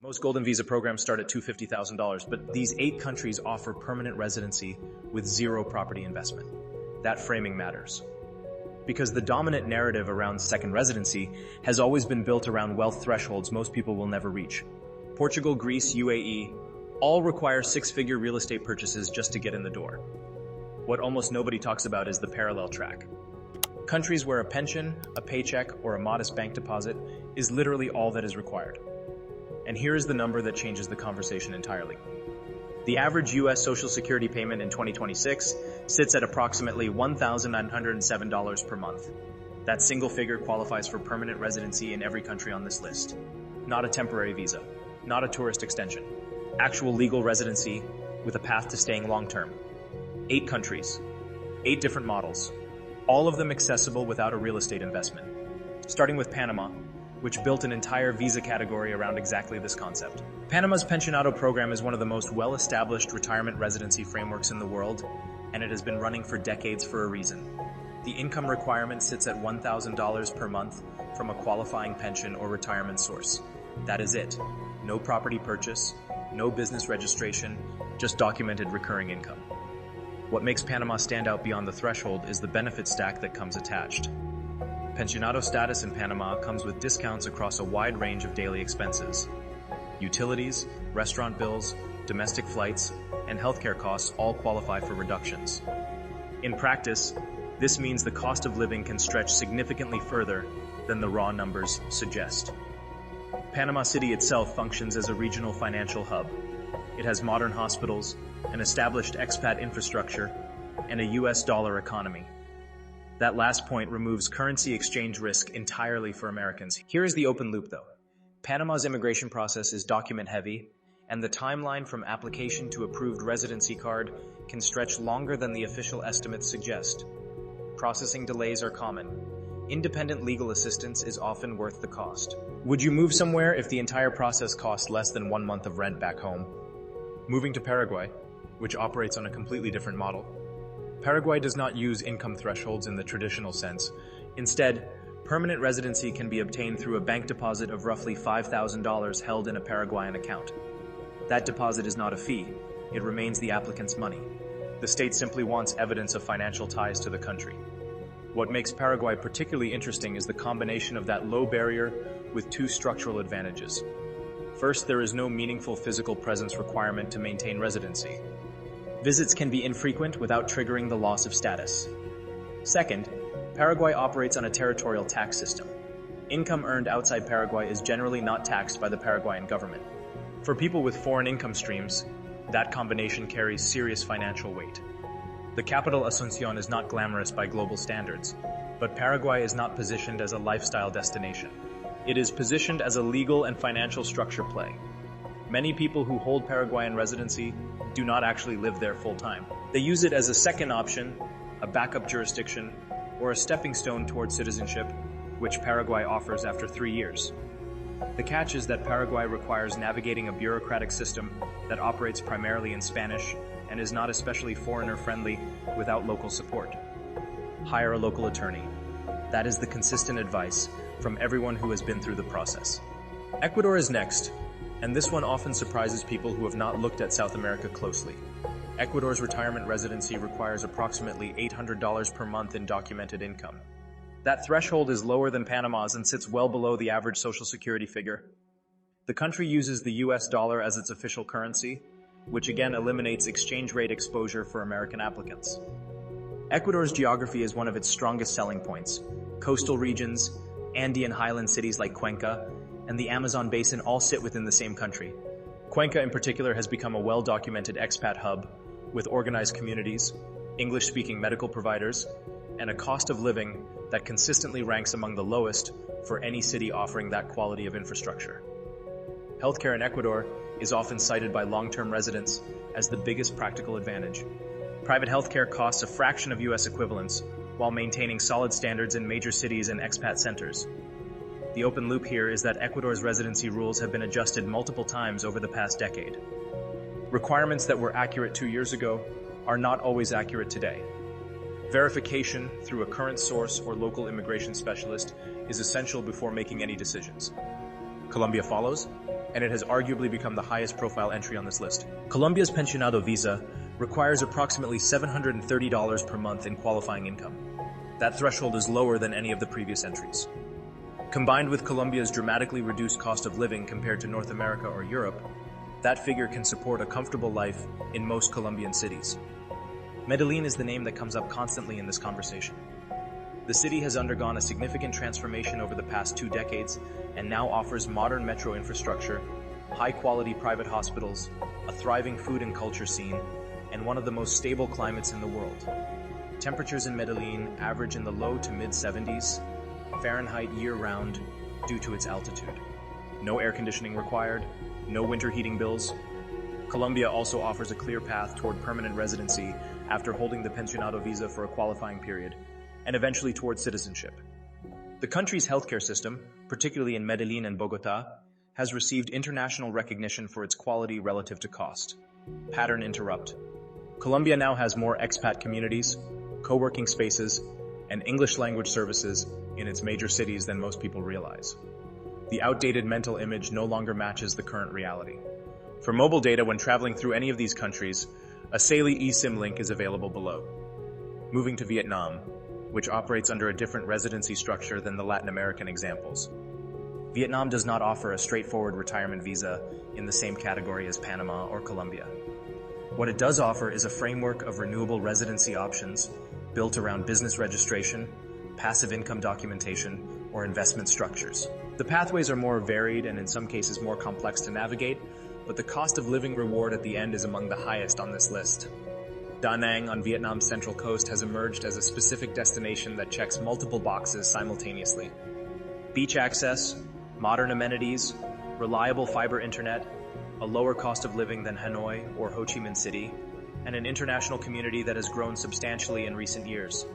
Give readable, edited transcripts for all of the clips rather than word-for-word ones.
Most golden visa programs start at $250,000, but these 8 countries offer permanent residency with zero property investment. That framing matters. Because the dominant narrative around second residency has always been built around wealth thresholds most people will never reach. Portugal, Greece, UAE, all require 6-figure real estate purchases just to get in the door. What almost nobody talks about is the parallel track. Countries where a pension, a paycheck, or a modest bank deposit is literally all that is required. And here is the number that changes the conversation entirely. The average U.S. Social Security payment in 2026 sits at approximately $1,907 per month. That single figure qualifies for permanent residency in every country on this list. Not a temporary visa, not a tourist extension. Actual legal residency with a path to staying long-term. 8 countries, 8 different models, all of them accessible without a real estate investment. Starting with Panama, which built an entire visa category around exactly this concept. Panama's Pensionado program is one of the most well-established retirement residency frameworks in the world, and it has been running for decades for a reason. The income requirement sits at $1,000 per month from a qualifying pension or retirement source. That is it. No property purchase, no business registration, just documented recurring income. What makes Panama stand out beyond the threshold is the benefit stack that comes attached. Pensionado status in Panama comes with discounts across a wide range of daily expenses. Utilities, restaurant bills, domestic flights, and healthcare costs all qualify for reductions. In practice, this means the cost of living can stretch significantly further than the raw numbers suggest. Panama City itself functions as a regional financial hub. It has modern hospitals, an established expat infrastructure, and a US dollar economy. That last point removes currency exchange risk entirely for Americans. Here is the open loop though. Panama's immigration process is document heavy, and the timeline from application to approved residency card can stretch longer than the official estimates suggest. Processing delays are common. Independent legal assistance is often worth the cost. Would you move somewhere if the entire process cost less than 1 month of rent back home? Moving to Paraguay, which operates on a completely different model. Paraguay does not use income thresholds in the traditional sense. Instead, permanent residency can be obtained through a bank deposit of roughly $5,000 held in a Paraguayan account. That deposit is not a fee. It remains the applicant's money. The state simply wants evidence of financial ties to the country. What makes Paraguay particularly interesting is the combination of that low barrier with 2 structural advantages. First, there is no meaningful physical presence requirement to maintain residency. Visits can be infrequent without triggering the loss of status. Second, Paraguay operates on a territorial tax system. Income earned outside Paraguay is generally not taxed by the Paraguayan government. For people with foreign income streams, that combination carries serious financial weight. The capital Asunción is not glamorous by global standards, but Paraguay is not positioned as a lifestyle destination. It is positioned as a legal and financial structure play. Many people who hold Paraguayan residency do not actually live there full-time. They use it as a second option, a backup jurisdiction, or a stepping stone towards citizenship, which Paraguay offers after 3 years. The catch is that Paraguay requires navigating a bureaucratic system that operates primarily in Spanish and is not especially foreigner-friendly without local support. Hire a local attorney. That is the consistent advice from everyone who has been through the process. Ecuador is next, and this one often surprises people who have not looked at South America closely. Ecuador's retirement residency requires approximately $800 per month in documented income. That threshold is lower than Panama's and sits well below the average Social Security figure. The country uses the US dollar as its official currency, which again eliminates exchange rate exposure for American applicants. Ecuador's geography is one of its strongest selling points. Coastal regions, Andean highland cities like Cuenca, and the Amazon basin all sit within the same country. Cuenca in particular has become a well-documented expat hub with organized communities, English-speaking medical providers, and a cost of living that consistently ranks among the lowest for any city offering that quality of infrastructure. Healthcare in Ecuador is often cited by long-term residents as the biggest practical advantage. Private healthcare costs a fraction of US equivalents while maintaining solid standards in major cities and expat centers. The open loop here is that Ecuador's residency rules have been adjusted multiple times over the past decade. Requirements that were accurate 2 years ago are not always accurate today. Verification through a current source or local immigration specialist is essential before making any decisions. Colombia follows, and it has arguably become the highest profile entry on this list. Colombia's Pensionado visa requires approximately $730 per month in qualifying income. That threshold is lower than any of the previous entries. Combined with Colombia's dramatically reduced cost of living compared to North America or Europe, that figure can support a comfortable life in most Colombian cities. Medellin is the name that comes up constantly in this conversation. The city has undergone a significant transformation over the past 2 decades and now offers modern metro infrastructure, high-quality private hospitals, a thriving food and culture scene, and one of the most stable climates in the world. Temperatures in Medellin average in the low to mid-70s Fahrenheit year-round due to its altitude. No air conditioning required, no winter heating bills. Colombia also offers a clear path toward permanent residency after holding the Pensionado visa for a qualifying period, and eventually towards citizenship. The country's healthcare system, particularly in Medellin and Bogotá, has received international recognition for its quality relative to cost. Pattern interrupt. Colombia now has more expat communities, co-working spaces, and English language services in its major cities than most people realize. The outdated mental image no longer matches the current reality. For mobile data when traveling through any of these countries, a Saily eSIM link is available below. Moving to Vietnam, which operates under a different residency structure than the Latin American examples. Vietnam does not offer a straightforward retirement visa in the same category as Panama or Colombia. What it does offer is a framework of renewable residency options built around business registration, passive income documentation, or investment structures. The pathways are more varied and in some cases more complex to navigate, but the cost of living reward at the end is among the highest on this list. Da Nang on Vietnam's central coast has emerged as a specific destination that checks multiple boxes simultaneously. Beach access, modern amenities, reliable fiber internet, a lower cost of living than Hanoi or Ho Chi Minh City, and an international community that has grown substantially in recent years.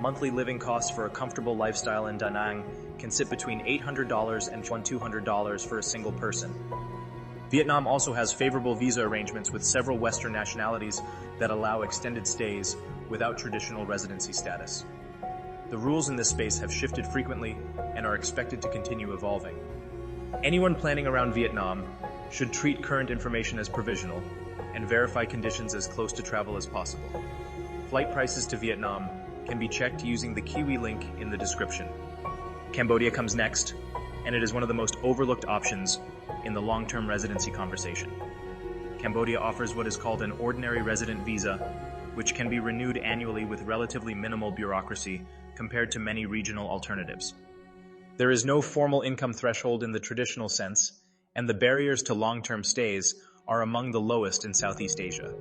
Monthly living costs for a comfortable lifestyle in Da Nang can sit between $800 and $200 for a single person. Vietnam also has favorable visa arrangements with several Western nationalities that allow extended stays without traditional residency status. The rules in this space have shifted frequently and are expected to continue evolving. Anyone planning around Vietnam should treat current information as provisional and verify conditions as close to travel as possible. Flight prices to Vietnam can be checked using the Kiwi link in the description. Cambodia comes next, and it is one of the most overlooked options in the long-term residency conversation. Cambodia offers what is called an ordinary resident visa, which can be renewed annually with relatively minimal bureaucracy compared to many regional alternatives. There is no formal income threshold in the traditional sense, and the barriers to long-term stays are among the lowest in Southeast Asia.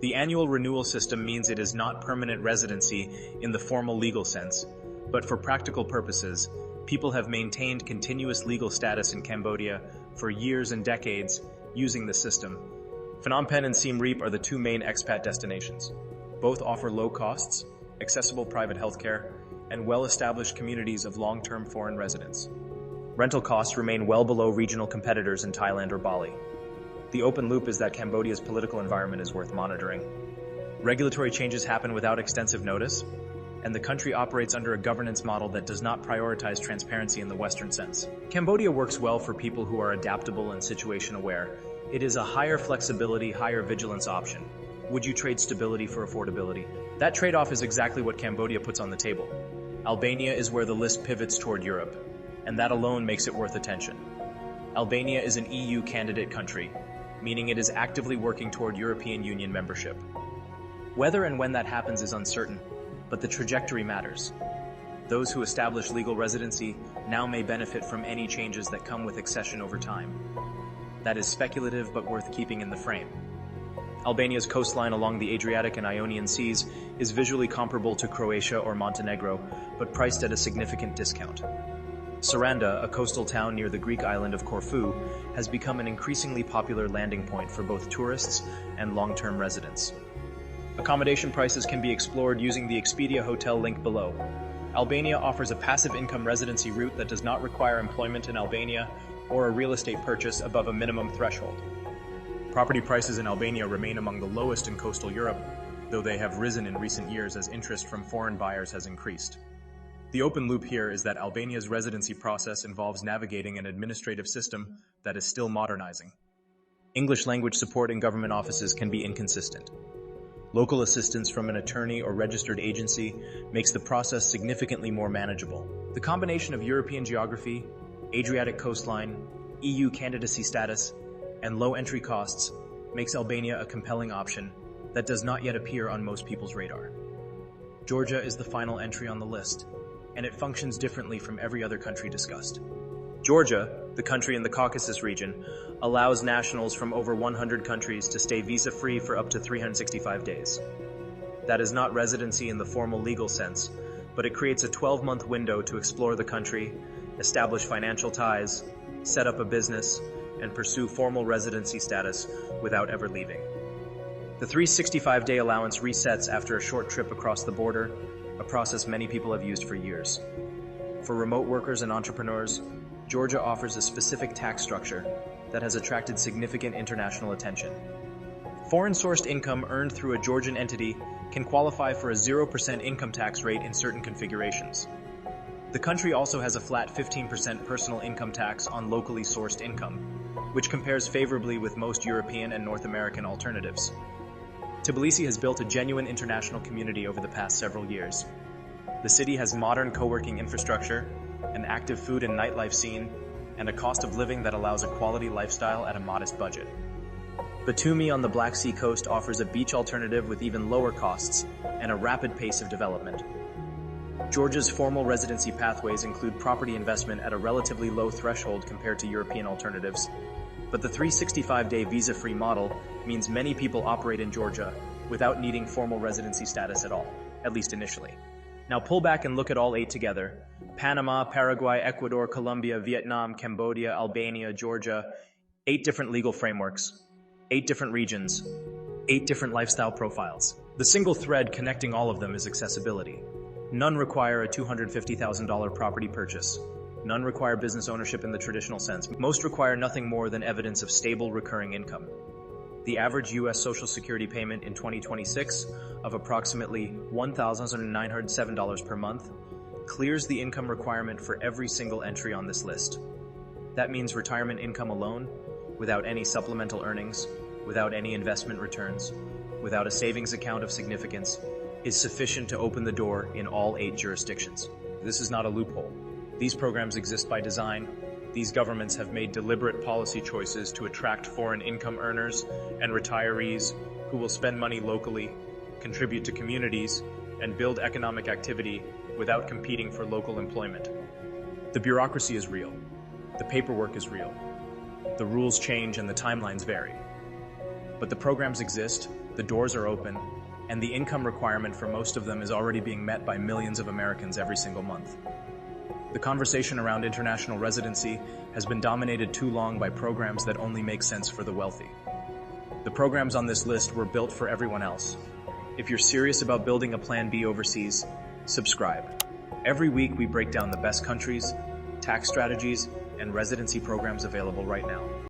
The annual renewal system means it is not permanent residency in the formal legal sense, but for practical purposes, people have maintained continuous legal status in Cambodia for years and decades using the system. Phnom Penh and Siem Reap are the 2 main expat destinations. Both offer low costs, accessible private healthcare, and well-established communities of long-term foreign residents. Rental costs remain well below regional competitors in Thailand or Bali. The open loop is that Cambodia's political environment is worth monitoring. Regulatory changes happen without extensive notice, and the country operates under a governance model that does not prioritize transparency in the Western sense. Cambodia works well for people who are adaptable and situation aware. It is a higher flexibility, higher vigilance option. Would you trade stability for affordability? That trade-off is exactly what Cambodia puts on the table. Albania is where the list pivots toward Europe, and that alone makes it worth attention. Albania is an EU candidate country, meaning it is actively working toward European Union membership. Whether and when that happens is uncertain, but the trajectory matters. Those who establish legal residency now may benefit from any changes that come with accession over time. That is speculative but worth keeping in the frame. Albania's coastline along the Adriatic and Ionian Seas is visually comparable to Croatia or Montenegro, but priced at a significant discount. Saranda, a coastal town near the Greek island of Corfu, has become an increasingly popular landing point for both tourists and long-term residents. Accommodation prices can be explored using the Expedia hotel link below. Albania offers a passive income residency route that does not require employment in Albania or a real estate purchase above a minimum threshold. Property prices in Albania remain among the lowest in coastal Europe, though they have risen in recent years as interest from foreign buyers has increased. The open loop here is that Albania's residency process involves navigating an administrative system that is still modernizing. English language support in government offices can be inconsistent. Local assistance from an attorney or registered agency makes the process significantly more manageable. The combination of European geography, Adriatic coastline, EU candidacy status, and low entry costs makes Albania a compelling option that does not yet appear on most people's radar. Georgia is the final entry on the list, and it functions differently from every other country discussed. Georgia, the country in the Caucasus region, allows nationals from over 100 countries to stay visa-free for up to 365 days. That is not residency in the formal legal sense, but it creates a 12-month window to explore the country, establish financial ties, set up a business, and pursue formal residency status without ever leaving. The 365-day allowance resets after a short trip across the border, a process many people have used for years. For remote workers and entrepreneurs, Georgia offers a specific tax structure that has attracted significant international attention. Foreign-sourced income earned through a Georgian entity can qualify for a 0% income tax rate in certain configurations. The country also has a flat 15% personal income tax on locally sourced income, which compares favorably with most European and North American alternatives. Tbilisi has built a genuine international community over the past several years. The city has modern co-working infrastructure, an active food and nightlife scene, and a cost of living that allows a quality lifestyle at a modest budget. Batumi on the Black Sea coast offers a beach alternative with even lower costs and a rapid pace of development. Georgia's formal residency pathways include property investment at a relatively low threshold compared to European alternatives, but the 365-day visa-free model means many people operate in Georgia without needing formal residency status at all, at least initially. Now pull back and look at all 8 together. Panama, Paraguay, Ecuador, Colombia, Vietnam, Cambodia, Albania, Georgia. 8 different legal frameworks, 8 different regions, 8 different lifestyle profiles. The single thread connecting all of them is accessibility. None require a $250,000 property purchase. None require business ownership in the traditional sense. Most require nothing more than evidence of stable recurring income. The average U.S. Social Security payment in 2026 of approximately $1,907 per month clears the income requirement for every single entry on this list. That means retirement income alone, without any supplemental earnings, without any investment returns, without a savings account of significance, is sufficient to open the door in all 8 jurisdictions. This is not a loophole. These programs exist by design. These governments have made deliberate policy choices to attract foreign income earners and retirees who will spend money locally, contribute to communities, and build economic activity without competing for local employment. The bureaucracy is real. The paperwork is real. The rules change and the timelines vary. But the programs exist, the doors are open, and the income requirement for most of them is already being met by millions of Americans every single month. The conversation around international residency has been dominated too long by programs that only make sense for the wealthy. The programs on this list were built for everyone else. If you're serious about building a Plan B overseas, subscribe. Every week we break down the best countries, tax strategies, and residency programs available right now.